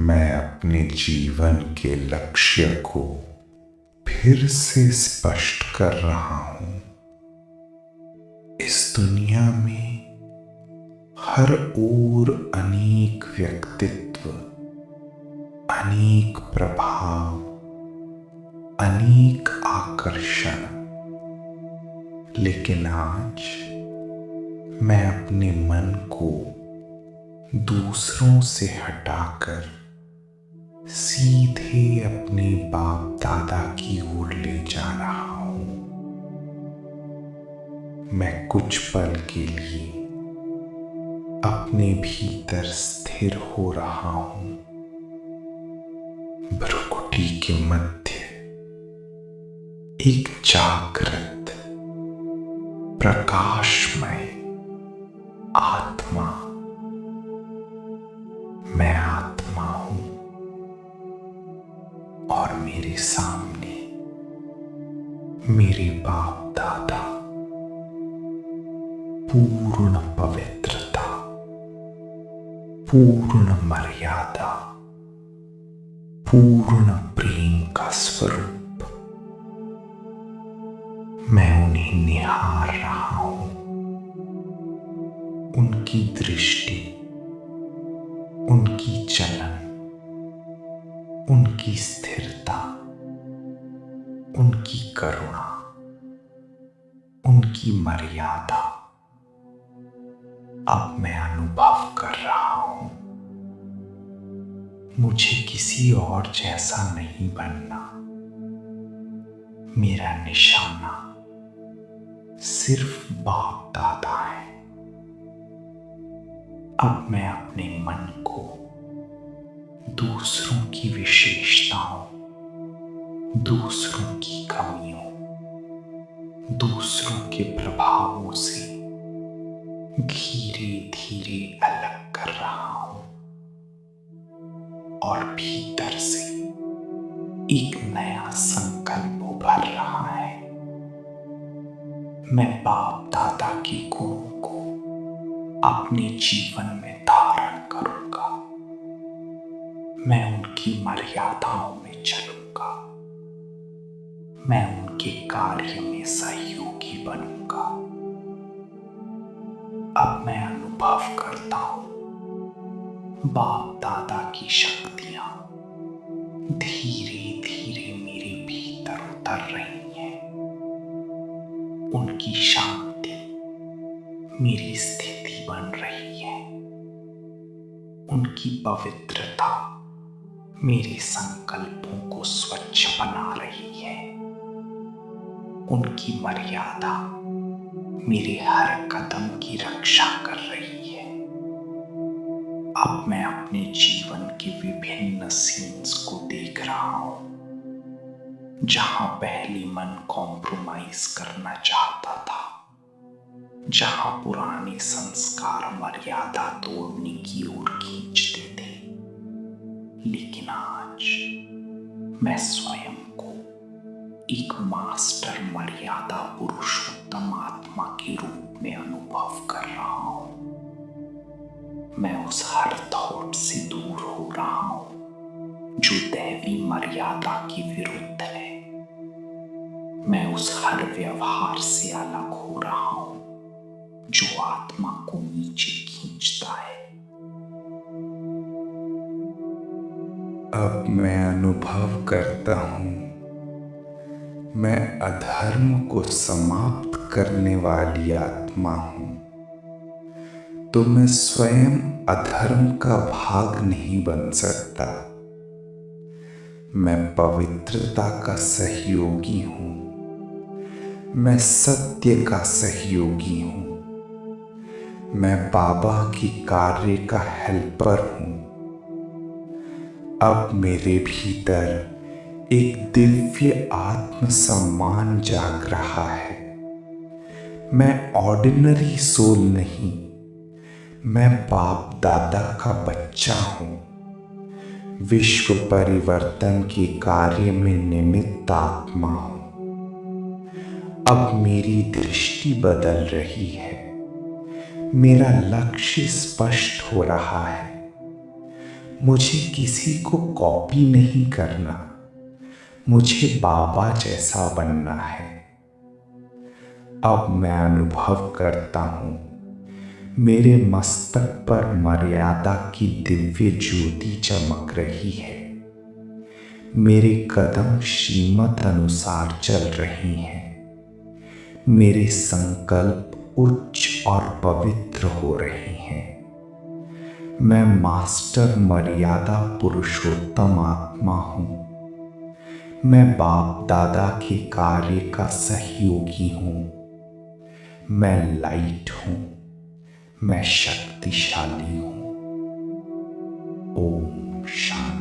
मैं अपने जीवन के लक्ष्य को फिर से स्पष्ट कर रहा हूं। इस दुनिया में हर ओर अनेक व्यक्तित्व, अनेक प्रभाव, अनेक आकर्षण, लेकिन आज मैं अपने मन को दूसरों से हटाकर सीधे अपने बाप दादा की ओर ले जा रहा हूं। मैं कुछ पल के लिए अपने भीतर स्थिर हो रहा हूं। भ्रुकुटी के मध्य एक जागृत प्रकाशमय आत्मा, मैं आत्मा हूं और मेरे सामने मेरे बाप दादा पूर्ण पवित्रता, पूर्ण मर्यादा, पूर्ण प्रेम का स्वरूप। मैं उन्हें निहार रहा हूं। उनकी दृष्टि, उनकी चलन, उनकी स्थिरता, उनकी करुणा, उनकी मर्यादा अब मैं अनुभव कर रहा हूं। मुझे किसी और जैसा नहीं बनना। मेरा निशाना सिर्फ बाप दादा है। अब मैं अपने मन को दूसरों की विशेषताओं, दूसरों की कमियों, दूसरों के प्रभावों से धीरे धीरे अलग कर रहा हूं और भीतर से एक नया संकल्प उभर रहा है। मैं बाप दादा के गुणों को अपने जीवन में धारण करूंगा। मैं उनकी मर्यादाओं में चलूंगा। मैं उनके कार्य में सहयोगी बनूंगा। अब मैं अनुभव करता हूं बाप दादा की शक्तियां धीरे धीरे मेरे भीतर उतर रही हैं। उनकी शांति मेरी स्थिति बन रही है। उनकी पवित्रता मेरे संकल्पों को स्वच्छ बना रही है। उनकी मर्यादा मेरे हर कदम की रक्षा कर रही है। अब मैं अपने जीवन के विभिन्न सीन्स को देख रहा हूं, जहां पहले मन कॉम्प्रोमाइज करना चाहता था, जहां पुराने संस्कार मर्यादा तोड़ने की ओर खींचते थे। लेकिन आज मैं स्वयं को एक मास्टर मर्यादा पुरुषोत्तम आत्मा के रूप में अनुभव कर रहा हूं। मैं उस हर थॉट से दूर हो रहा हूं जो दैवी मर्यादा के विरुद्ध है। मैं उस हर व्यवहार से अलग हो रहा हूं जो आत्मा को नीचे खींचता है। अब मैं अनुभव करता हूं मैं अधर्म को समाप्त करने वाली आत्मा हूं, तो मैं स्वयं अधर्म का भाग नहीं बन सकता। मैं पवित्रता का सहयोगी हूं। मैं सत्य का सहयोगी हूं। मैं बाबा की कार्य का हेल्पर हूं। अब मेरे भीतर एक दिव्य आत्मसम्मान जाग रहा है। मैं ऑर्डिनरी सोल नहीं, मैं बाप दादा का बच्चा हूं। विश्व परिवर्तन के कार्य में निमित्त आत्मा हूं। अब मेरी दृष्टि बदल रही है। मेरा लक्ष्य स्पष्ट हो रहा है। मुझे किसी को कॉपी नहीं करना, मुझे बाबा जैसा बनना है। अब मैं अनुभव करता हूँ, मेरे मस्तक पर मर्यादा की दिव्य ज्योति चमक रही है। मेरे कदम श्रीमत अनुसार चल रही हैं। मेरे संकल्प उच्च और पवित्र हो रहे हैं। मैं मास्टर मर्यादा पुरुषोत्तम आत्मा हूँ। मैं बाप दादा के कार्य का सहयोगी हूँ। मैं लाइट हूँ। मैं शक्तिशाली हूँ। ओम शांति।